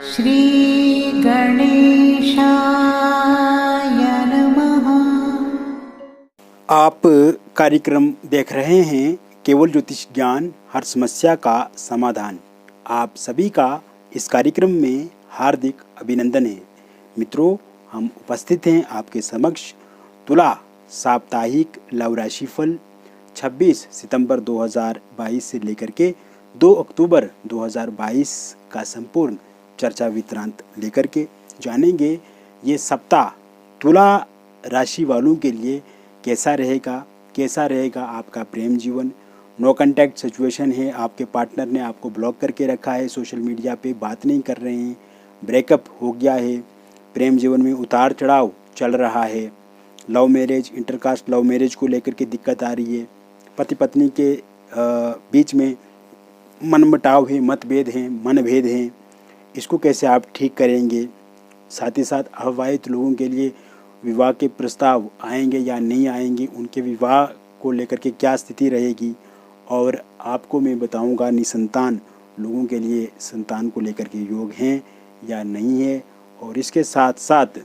श्री गणेशाय नमः। आप कार्यक्रम देख रहे हैं केवल ज्योतिष ज्ञान, हर समस्या का समाधान। आप सभी का इस कार्यक्रम में हार्दिक अभिनंदन है। मित्रों, हम उपस्थित हैं आपके समक्ष तुला साप्ताहिक लव राशिफल 26 सितंबर 2022 से लेकर के 2 अक्टूबर 2022 का संपूर्ण चर्चा वितरांत लेकर के जानेंगे। ये सप्ताह तुला राशि वालों के लिए कैसा रहेगा आपका प्रेम जीवन। नो कांटेक्ट सिचुएशन है, आपके पार्टनर ने आपको ब्लॉक करके रखा है, सोशल मीडिया पे बात नहीं कर रहे हैं, ब्रेकअप हो गया है, प्रेम जीवन में उतार चढ़ाव चल रहा है, love marriage, intercaste love marriage को लेकर के दिक्कत आ रही है, पति पत्नी के बीच में मनमुटाव है, मतभेद हैं, मनभेद हैं, इसको कैसे आप ठीक करेंगे। साथ ही साथ अविवाहित लोगों के लिए विवाह के प्रस्ताव आएंगे या नहीं आएंगे, उनके विवाह को लेकर के क्या स्थिति रहेगी, और आपको मैं बताऊंगा निसंतान लोगों के लिए संतान को लेकर के योग हैं या नहीं है, और इसके साथ साथ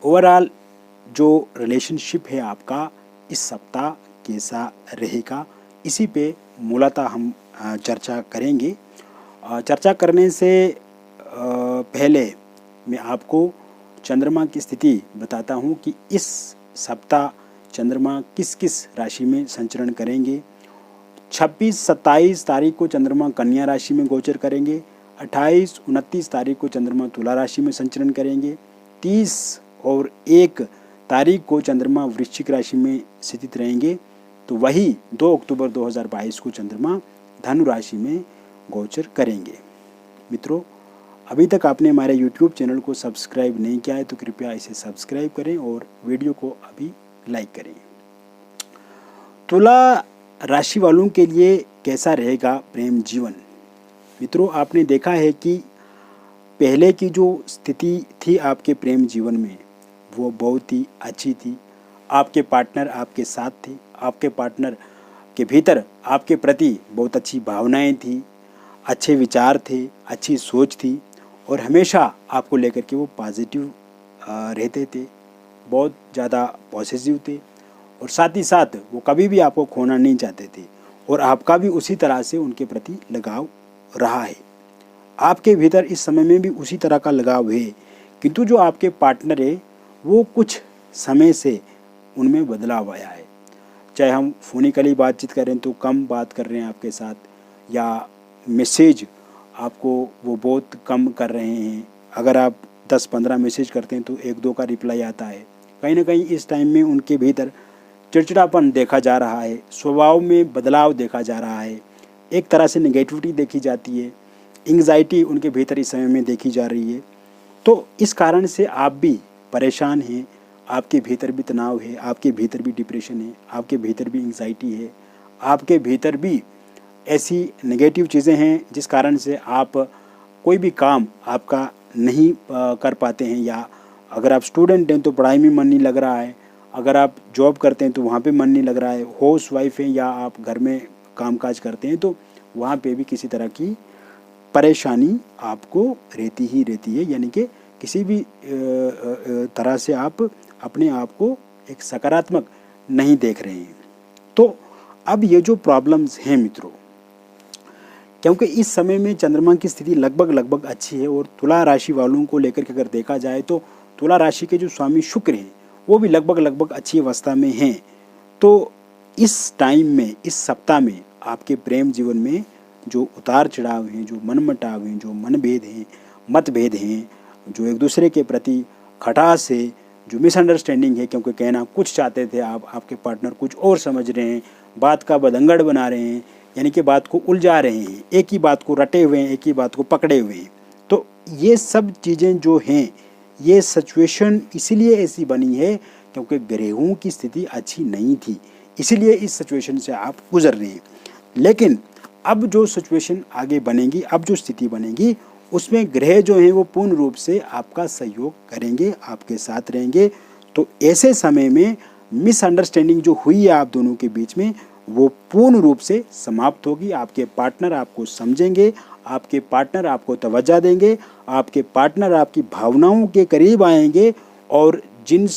ओवरऑल जो रिलेशनशिप है आपका इस सप्ताह कैसा रहेगा, इसी पे मूलतः हम चर्चा करेंगे। चर्चा करने से पहले मैं आपको चंद्रमा की स्थिति बताता हूँ कि इस सप्ताह चंद्रमा किस किस राशि में संचरण करेंगे। 26-27 तारीख को चंद्रमा कन्या राशि में गोचर करेंगे, 28-29 तारीख को चंद्रमा तुला राशि में संचरण करेंगे, 30 और 1 तारीख को चंद्रमा वृश्चिक राशि में स्थित रहेंगे, तो वही 2 अक्टूबर 2022 को चंद्रमा धनु राशि में गोचर करेंगे। मित्रों, अभी तक आपने हमारे YouTube चैनल को सब्सक्राइब नहीं किया है तो कृपया इसे सब्सक्राइब करें और वीडियो को अभी लाइक करें। तुला राशि वालों के लिए कैसा रहेगा प्रेम जीवन। मित्रों, आपने देखा है कि पहले की जो स्थिति थी आपके प्रेम जीवन में वो बहुत ही अच्छी थी। आपके पार्टनर आपके साथ थे, आपके पार्टनर के भीतर आपके प्रति बहुत अच्छी भावनाएं थी, अच्छे विचार थे, अच्छी सोच थी, और हमेशा आपको लेकर के वो पॉजिटिव रहते थे, बहुत ज़्यादा पॉजिटिव थे, और साथ ही साथ वो कभी भी आपको खोना नहीं चाहते थे, और आपका भी उसी तरह से उनके प्रति लगाव रहा है। आपके भीतर इस समय में भी उसी तरह का लगाव है, किंतु जो आपके पार्टनर है वो कुछ समय से उनमें बदलाव आया है। चाहे हम फोनिकली बातचीत करें तो कम बात कर रहे हैं आपके साथ, या मैसेज आपको वो बहुत कम कर रहे हैं। अगर आप 10-15 मैसेज करते हैं तो 1-2 का रिप्लाई आता है। कहीं ना कहीं इस टाइम में उनके भीतर चिड़चिड़ापन देखा जा रहा है, स्वभाव में बदलाव देखा जा रहा है, एक तरह से नेगेटिविटी देखी जाती है, एंग्जाइटी उनके भीतर इस समय में देखी जा रही है। तो इस कारण से आप भी परेशान हैं, आपके भीतर भी तनाव है, आपके भीतर भी डिप्रेशन है, आपके भीतर भी एंग्जाइटी है, आपके भीतर भी ऐसी नेगेटिव चीज़ें हैं जिस कारण से आप कोई भी काम आपका नहीं कर पाते हैं, या अगर आप स्टूडेंट हैं तो पढ़ाई में मन नहीं लग रहा है, अगर आप जॉब करते हैं तो वहाँ पे मन नहीं लग रहा है, हाउस वाइफ हैं या आप घर में कामकाज करते हैं तो वहाँ पे भी किसी तरह की परेशानी आपको रहती ही रहती है, यानी कि किसी भी तरह से आप अपने आप को एक सकारात्मक नहीं देख रहे हैं। तो अब ये जो प्रॉब्लम्स हैं मित्रों, क्योंकि इस समय में चंद्रमा की स्थिति लगभग अच्छी है, और तुला राशि वालों को लेकर के अगर देखा जाए तो तुला राशि के जो स्वामी शुक्र हैं वो भी लगभग अच्छी अवस्था में हैं। तो इस टाइम में, इस सप्ताह में आपके प्रेम जीवन में जो उतार चढ़ाव हैं, जो मनमुटाव हैं, जो मनभेद हैं, मतभेद हैं, जो एक दूसरे के प्रति खटास है, जो मिसअंडरस्टैंडिंग है, क्योंकि कहना कुछ चाहते थे आप, आपके पार्टनर कुछ और समझ रहे हैं, बात का बदंगड़ बना रहे हैं, यानी कि बात को उलझा रहे हैं, एक ही बात को रटे हुए हैं, एक ही बात को पकड़े हुए हैं। तो ये सब चीज़ें जो हैं, ये सिचुएशन इसीलिए ऐसी बनी है क्योंकि ग्रहों की स्थिति अच्छी नहीं थी, इसीलिए इस सिचुएशन से आप गुजर रहे हैं। लेकिन अब जो सिचुएशन आगे बनेगी, अब जो स्थिति बनेगी, उसमें ग्रह जो हैं वो पूर्ण रूप से आपका सहयोग करेंगे, आपके साथ रहेंगे। तो ऐसे समय में मिसअंडरस्टैंडिंग जो हुई है आप दोनों के बीच में वो पूर्ण रूप से समाप्त होगी। आपके पार्टनर आपको समझेंगे, आपके पार्टनर आपको तवज्जो देंगे, आपके पार्टनर आपकी भावनाओं के करीब आएंगे और जिन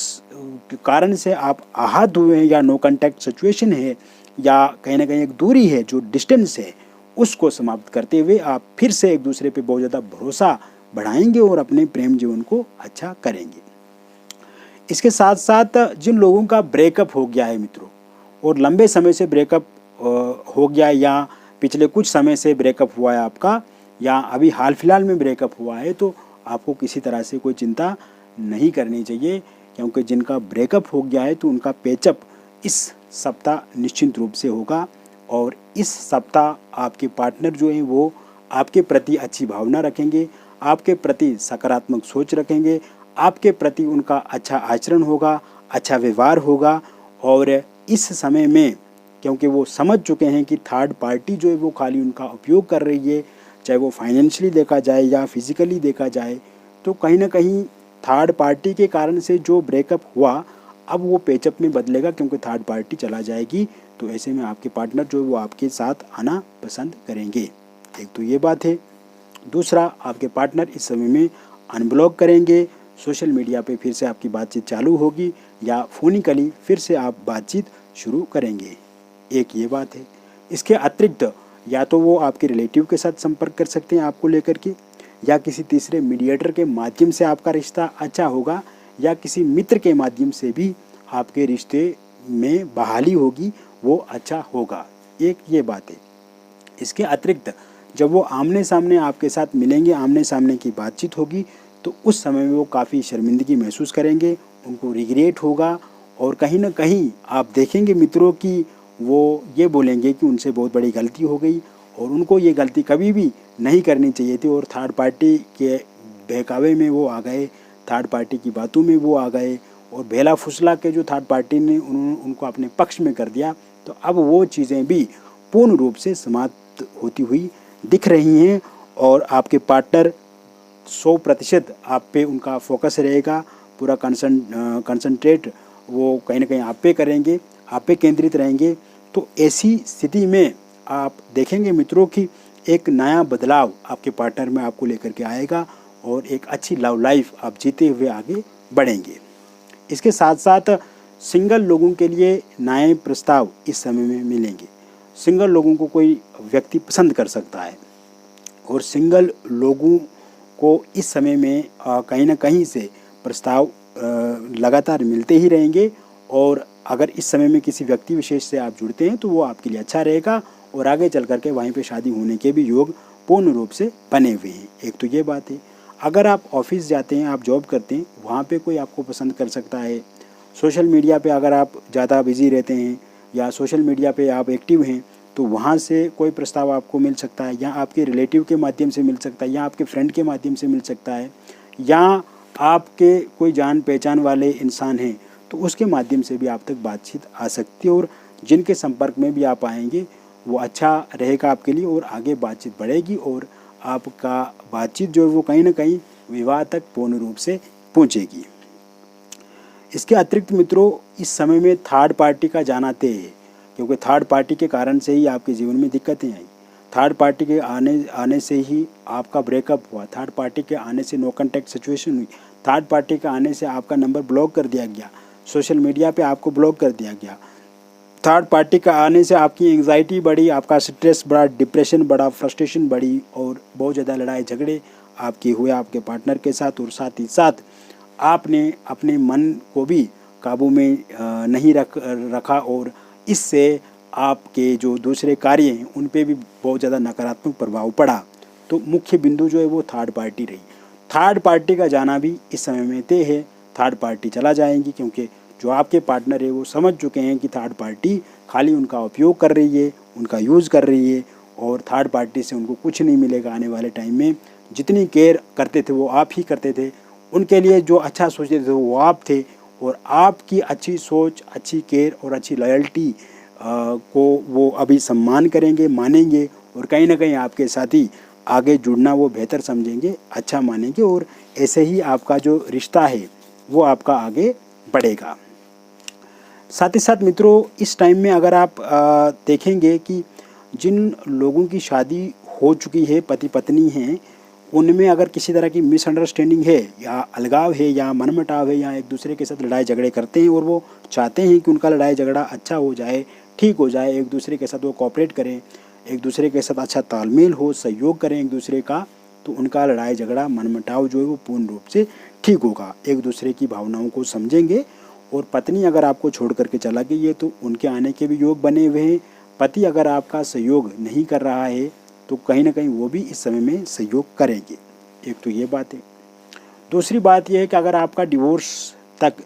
कारण से आप आहत हुए हैं या नो कांटेक्ट सिचुएशन है या कहीं ना कहीं एक दूरी है, जो डिस्टेंस है, उसको समाप्त करते हुए आप फिर से एक दूसरे पे बहुत ज़्यादा भरोसा बढ़ाएंगे और अपने प्रेम जीवन को अच्छा करेंगे। इसके साथ साथ जिन लोगों का ब्रेकअप हो गया है मित्रों, और लंबे समय से ब्रेकअप हो गया है या पिछले कुछ समय से ब्रेकअप हुआ है आपका, या अभी हाल फिलहाल में ब्रेकअप हुआ है, तो आपको किसी तरह से कोई चिंता नहीं करनी चाहिए, क्योंकि जिनका ब्रेकअप हो गया है तो उनका पैचअप इस सप्ताह निश्चित रूप से होगा। और इस सप्ताह आपके पार्टनर जो हैं वो आपके प्रति अच्छी भावना रखेंगे, आपके प्रति सकारात्मक सोच रखेंगे, आपके प्रति उनका अच्छा आचरण होगा, अच्छा व्यवहार होगा। और इस समय में क्योंकि वो समझ चुके हैं कि थर्ड पार्टी जो है वो खाली उनका उपयोग कर रही है, चाहे वो फाइनेंशियली देखा जाए या फिजिकली देखा जाए, तो कहीं ना कहीं थर्ड पार्टी के कारण से जो ब्रेकअप हुआ अब वो पैचअप में बदलेगा, क्योंकि थर्ड पार्टी चला जाएगी। तो ऐसे में आपके पार्टनर जो है वो आपके साथ आना पसंद करेंगे। एक तो ये बात है। दूसरा, आपके पार्टनर इस समय में अनब्लॉक करेंगे, सोशल मीडिया पे फिर से आपकी बातचीत चालू होगी या फोनिकली फिर से आप बातचीत शुरू करेंगे। एक ये बात है। इसके अतिरिक्त या तो वो आपके रिलेटिव के साथ संपर्क कर सकते हैं आपको लेकर के, या किसी तीसरे मीडिएटर के माध्यम से आपका रिश्ता अच्छा होगा, या किसी मित्र के माध्यम से भी आपके रिश्ते में बहाली होगी, वो अच्छा होगा। एक ये बात है। इसके अतिरिक्त जब वो आमने सामने आपके साथ मिलेंगे, आमने सामने की बातचीत होगी, तो उस समय में वो काफ़ी शर्मिंदगी महसूस करेंगे, उनको रिग्रेट होगा, और कहीं ना कहीं आप देखेंगे मित्रों कि वो ये बोलेंगे कि उनसे बहुत बड़ी गलती हो गई और उनको ये गलती कभी भी नहीं करनी चाहिए थी, और थर्ड पार्टी के बहकावे में वो आ गए, थर्ड पार्टी की बातों में वो आ गए, और बेला फुसला के जो थर्ड पार्टी ने उनको अपने पक्ष में कर दिया। तो अब वो चीज़ें भी पूर्ण रूप से समाप्त होती हुई दिख रही हैं, और आपके पार्टनर 100% आप पे उनका फोकस रहेगा, पूरा कंसंट्रेट वो कहीं ना कहीं आप पे करेंगे, आप पे केंद्रित रहेंगे। तो ऐसी स्थिति में आप देखेंगे मित्रों कि एक नया बदलाव आपके पार्टनर में आपको लेकर के आएगा, और एक अच्छी लव लाइफ आप जीते हुए आगे बढ़ेंगे। इसके साथ साथ सिंगल लोगों के लिए नए प्रस्ताव इस समय में मिलेंगे। सिंगल लोगों को कोई व्यक्ति पसंद कर सकता है, और सिंगल लोगों को इस समय में कहीं ना कहीं से प्रस्ताव लगातार मिलते ही रहेंगे। और अगर इस समय में किसी व्यक्ति विशेष से आप जुड़ते हैं तो वो आपके लिए अच्छा रहेगा, और आगे चल करके वहीं पे शादी होने के भी योग पूर्ण रूप से बने हुए हैं। एक तो ये बात है। अगर आप ऑफिस जाते हैं, आप जॉब करते हैं, वहाँ पे कोई आपको पसंद कर सकता है। सोशल मीडिया पे अगर आप ज़्यादा बिजी रहते हैं या सोशल मीडिया पे आप एक्टिव हैं, तो वहाँ से कोई प्रस्ताव आपको मिल सकता है, या आपके रिलेटिव के माध्यम से मिल सकता है, या आपके फ्रेंड के माध्यम से मिल सकता है, या आपके कोई जान पहचान वाले इंसान हैं तो उसके माध्यम से भी आप तक बातचीत आ सकती है। और जिनके संपर्क में भी आप आएंगे वो अच्छा रहेगा आपके लिए, और आगे बातचीत बढ़ेगी, और आपका बातचीत जो है वो कहीं ना कहीं विवाह तक पूर्ण रूप से पहुंचेगी। इसके अतिरिक्त मित्रों, इस समय में थर्ड पार्टी का जाना तय है, क्योंकि थर्ड पार्टी के कारण से ही आपके जीवन में दिक्कतें आई। थर्ड पार्टी के आने से ही आपका ब्रेकअप हुआ, थर्ड पार्टी के आने से नो कांटेक्ट सिचुएशन हुई, थर्ड पार्टी के आने से आपका नंबर ब्लॉक कर दिया गया, सोशल मीडिया पे आपको ब्लॉक कर दिया गया। थर्ड पार्टी का आने से आपकी एंग्जाइटी बढ़ी, आपका स्ट्रेस बढ़ा, डिप्रेशन बढ़ा, फ्रस्ट्रेशन बढ़ी, और बहुत ज़्यादा लड़ाई झगड़े आपके हुए आपके पार्टनर के साथ। और साथ ही साथ आपने अपने मन को भी काबू में नहीं रखा, और इससे आपके जो दूसरे कार्य हैं उन पे भी बहुत ज़्यादा नकारात्मक प्रभाव पड़ा। तो मुख्य बिंदु जो है वो थर्ड पार्टी रही। थर्ड पार्टी का जाना भी इस समय में तय है, थर्ड पार्टी चला जाएंगी, क्योंकि जो आपके पार्टनर है वो समझ चुके हैं कि थर्ड पार्टी खाली उनका उपयोग कर रही है, उनका यूज़ कर रही है, और थर्ड पार्टी से उनको कुछ नहीं मिलेगा आने वाले टाइम में। जितनी केयर करते थे वो आप ही करते थे, उनके लिए जो अच्छा सोचते थे वो आप थे, और आपकी अच्छी सोच, अच्छी केयर और अच्छी लॉयल्टी को वो अभी सम्मान करेंगे, मानेंगे, और कहीं ना कहीं आपके साथ ही आगे जुड़ना वो बेहतर समझेंगे, अच्छा मानेंगे, और ऐसे ही आपका जो रिश्ता है वो आपका आगे बढ़ेगा। साथ ही साथ मित्रों, इस टाइम में अगर आप देखेंगे कि जिन लोगों की शादी हो चुकी है, पति पत्नी हैं, उनमें अगर किसी तरह की मिसअंडरस्टैंडिंग है या अलगाव है या मनमुटाव है या एक दूसरे के साथ लड़ाई झगड़े करते हैं और वो चाहते हैं कि उनका लड़ाई झगड़ा अच्छा हो जाए, ठीक हो जाए, एक दूसरे के साथ वो कोऑपरेट करें, एक दूसरे के साथ अच्छा तालमेल हो, सहयोग करें एक दूसरे का, तो उनका लड़ाई झगड़ा मनमुटाव जो है वो पूर्ण रूप से ठीक होगा। एक दूसरे की भावनाओं को समझेंगे। और पत्नी अगर आपको छोड़ करके चला गई है तो उनके आने के भी योग बने हुए हैं। पति अगर आपका सहयोग नहीं कर रहा है तो कहीं ना कहीं वो भी इस समय में सहयोग करेंगे। एक तो ये बात है। दूसरी बात यह है कि अगर आपका डिवोर्स तक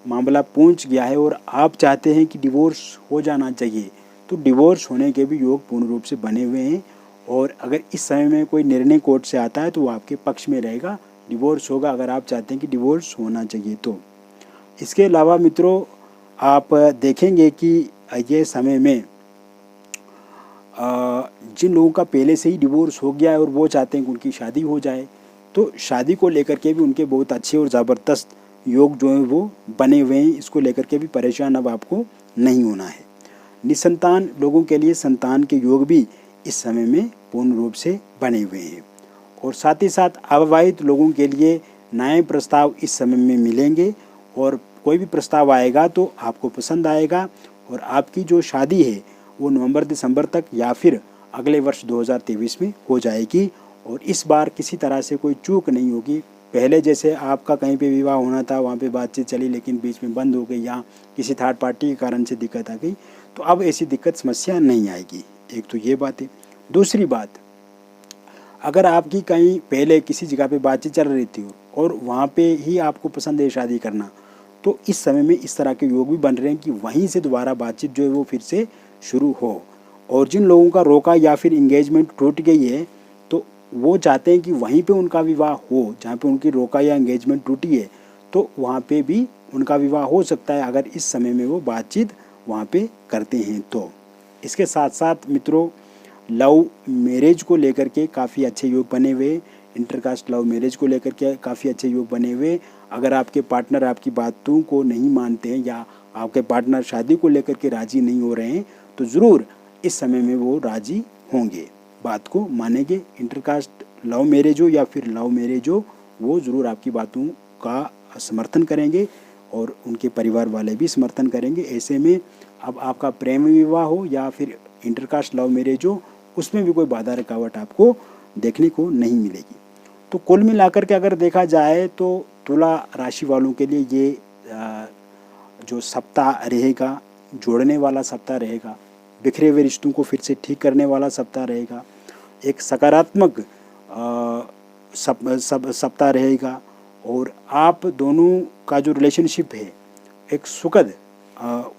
मामला पहुंच गया है और आप चाहते हैं कि डिवोर्स हो जाना चाहिए, तो डिवोर्स होने के भी योग पूर्ण रूप से बने हुए हैं। और अगर इस समय में कोई निर्णय कोर्ट से आता है तो वो आपके पक्ष में रहेगा, डिवोर्स होगा अगर आप चाहते हैं कि डिवोर्स होना चाहिए तो। इसके अलावा मित्रों, आप देखेंगे कि ये समय में जिन लोगों का पहले से ही डिवोर्स हो गया है और वो चाहते हैं कि उनकी शादी हो जाए, तो शादी को लेकर के भी उनके बहुत अच्छे और ज़बरदस्त योग जो हैं वो बने हुए हैं। इसको लेकर के भी परेशान अब आपको नहीं होना है। निसंतान लोगों के लिए संतान के योग भी इस समय में पूर्ण रूप से बने हुए हैं। और साथ ही साथ अविवाहित लोगों के लिए नए प्रस्ताव इस समय में मिलेंगे और कोई भी प्रस्ताव आएगा तो आपको पसंद आएगा और आपकी जो शादी है वो नवंबर दिसंबर तक या फिर अगले वर्ष 2023 में हो जाएगी। और इस बार किसी तरह से कोई चूक नहीं होगी। पहले जैसे आपका कहीं पे विवाह होना था, वहाँ पे बातचीत चली लेकिन बीच में बंद हो गई या किसी थर्ड पार्टी के कारण से दिक्कत आ गई, तो अब ऐसी दिक्कत समस्या नहीं आएगी। एक तो ये बात है। दूसरी बात, अगर आपकी कहीं पहले किसी जगह पे बातचीत चल रही थी और वहाँ पे ही आपको पसंद है शादी करना, तो इस समय में इस तरह के योग भी बन रहे हैं कि वहीं से दोबारा बातचीत जो है वो फिर से शुरू हो। और जिन लोगों का रोका या फिर इंगेजमेंट टूट गई है तो वो चाहते हैं कि वहीं पे उनका विवाह हो, जहाँ पे उनकी रोका या इंगेजमेंट टूटी है तो वहाँ पे भी उनका विवाह हो सकता है अगर इस समय में वो बातचीत वहाँ पे करते हैं तो। इसके साथ साथ मित्रों, लव मैरिज को लेकर के काफ़ी अच्छे योग बने हुए, इंटरकास्ट लव मैरिज को लेकर के काफ़ी अच्छे योग बने हुए। अगर आपके पार्टनर आपकी बातों को नहीं मानते हैं या आपके पार्टनर शादी को लेकर के राज़ी नहीं हो रहे हैं तो ज़रूर इस समय में वो राज़ी होंगे, बात को मानेंगे। इंटरकास्ट लव मैरिज हो या फिर लव मैरिज हो, वो ज़रूर आपकी बातों का समर्थन करेंगे और उनके परिवार वाले भी समर्थन करेंगे। ऐसे में अब आपका प्रेम विवाह हो या फिर इंटरकास्ट लव मैरिज हो, उसमें भी कोई बाधा रुकावट आपको देखने को नहीं मिलेगी। तो कुल मिलाकर के अगर देखा जाए तो तुला राशि वालों के लिए ये जो सप्ताह रहेगा, जोड़ने वाला सप्ताह रहेगा, बिखरे हुए रिश्तों को फिर से ठीक करने वाला सप्ताह रहेगा, एक सकारात्मक सप्ताह रहेगा और आप दोनों का जो रिलेशनशिप है एक सुखद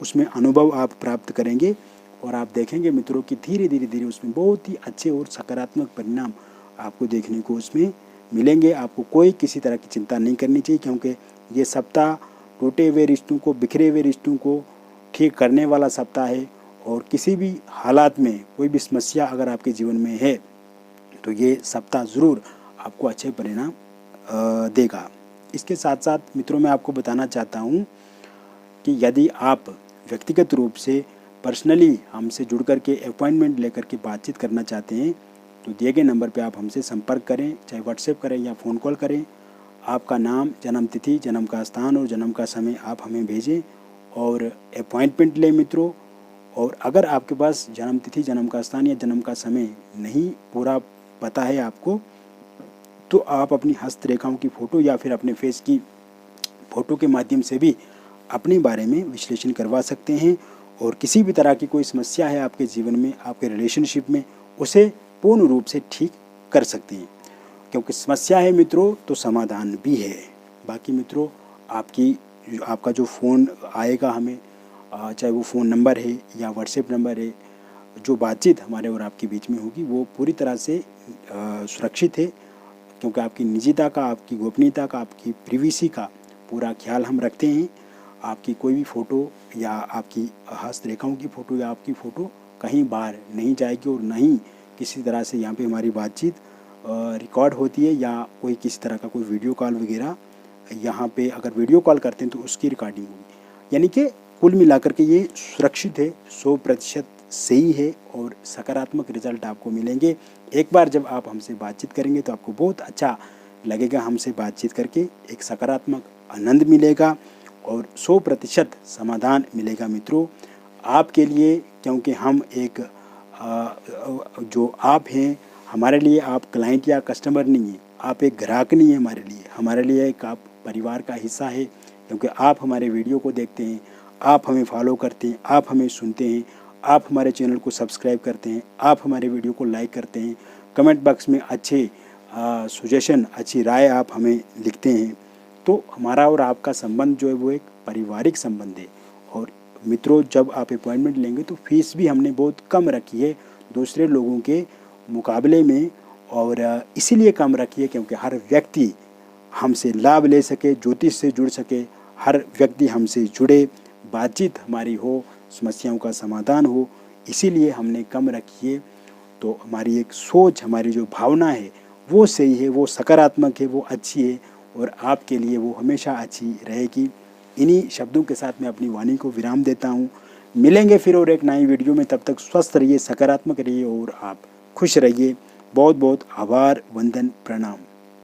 उसमें अनुभव आप प्राप्त करेंगे। और आप देखेंगे मित्रों कि धीरे धीरे उसमें बहुत ही अच्छे और सकारात्मक परिणाम आपको देखने को उसमें मिलेंगे। आपको कोई किसी तरह की चिंता नहीं करनी चाहिए क्योंकि ये सप्ताह टूटे हुए रिश्तों को, बिखरे हुए रिश्तों को ठीक करने वाला सप्ताह है। और किसी भी हालात में कोई भी समस्या अगर आपके जीवन में है तो ये सप्ताह ज़रूर आपको अच्छे परिणाम देगा। इसके साथ साथ मित्रों मैं आपको बताना चाहता हूँ कि यदि आप व्यक्तिगत रूप से पर्सनली हमसे जुड़ कर के अपॉइंटमेंट लेकर के बातचीत करना चाहते हैं तो दिए गए नंबर पे आप हमसे संपर्क करें, चाहे व्हाट्सएप करें या फ़ोन कॉल करें। आपका नाम, जन्म तिथि, जन्म का स्थान और जन्म का समय आप हमें भेजें और अपॉइंटमेंट लें मित्रों। और अगर आपके पास जन्म तिथि, जन्म का स्थान या जन्म का समय नहीं पूरा पता है आपको, तो आप अपनी हस्तरेखाओं की फ़ोटो या फिर अपने फेस की फ़ोटो के माध्यम से भी अपने बारे में विश्लेषण करवा सकते हैं। और किसी भी तरह की कोई समस्या है आपके जीवन में, आपके रिलेशनशिप में, उसे पूर्ण रूप से ठीक कर सकते हैं। क्योंकि समस्या है मित्रों तो समाधान भी है। बाकी मित्रों आपका जो फ़ोन आएगा हमें, चाहे वो फ़ोन नंबर है या व्हाट्सएप नंबर है, जो बातचीत हमारे और आपके बीच में होगी वो पूरी तरह से सुरक्षित है। क्योंकि आपकी निजता का, आपकी गोपनीयता का, आपकी प्रिवेसी का पूरा ख्याल हम रखते हैं। आपकी कोई भी फ़ोटो या आपकी हस्तरेखाओं की फ़ोटो या आपकी फ़ोटो कहीं बाहर नहीं जाएगी और नहीं किसी तरह से यहाँ पे हमारी बातचीत रिकॉर्ड होती है या कोई किसी तरह का कोई वीडियो कॉल वगैरह यहाँ पे अगर वीडियो कॉल करते हैं तो उसकी रिकॉर्डिंग होगी। यानी कि कुल मिलाकर के ये सुरक्षित है, 100% सही है और सकारात्मक रिजल्ट आपको मिलेंगे। एक बार जब आप हमसे बातचीत करेंगे तो आपको बहुत अच्छा लगेगा, हमसे बातचीत करके एक सकारात्मक आनंद मिलेगा और 100% समाधान मिलेगा मित्रों आपके लिए, क्योंकि हम एक जो आप हैं हमारे लिए आप क्लाइंट या कस्टमर नहीं हैं, आप एक ग्राहक नहीं है हमारे लिए एक आप परिवार का हिस्सा है, क्योंकि आप हमारे वीडियो को देखते हैं, आप हमें फॉलो करते हैं, आप हमें सुनते हैं, आप हमारे चैनल को सब्सक्राइब करते हैं, आप हमारे वीडियो को लाइक करते हैं, कमेंट बॉक्स में अच्छे सजेशन, अच्छी राय आप हमें लिखते हैं। तो हमारा और आपका संबंध जो है वो एक पारिवारिक संबंध है। और मित्रों जब आप अपॉइंटमेंट लेंगे तो फीस भी हमने बहुत कम रखी है दूसरे लोगों के मुकाबले में, और इसीलिए कम रखी है क्योंकि हर व्यक्ति हमसे लाभ ले सके, ज्योतिष से जुड़ सके, हर व्यक्ति हमसे जुड़े, बातचीत हमारी हो, समस्याओं का समाधान हो, इसीलिए हमने कम रखी है। तो हमारी एक सोच, हमारी जो भावना है वो सही है, वो सकारात्मक है, वो अच्छी है और आपके लिए वो हमेशा अच्छी रहेगी। इन्हीं शब्दों के साथ मैं अपनी वाणी को विराम देता हूँ। मिलेंगे फिर और एक नई वीडियो में, तब तक स्वस्थ रहिए, सकारात्मक रहिए और आप खुश रहिए। बहुत बहुत आभार, वंदन, प्रणाम।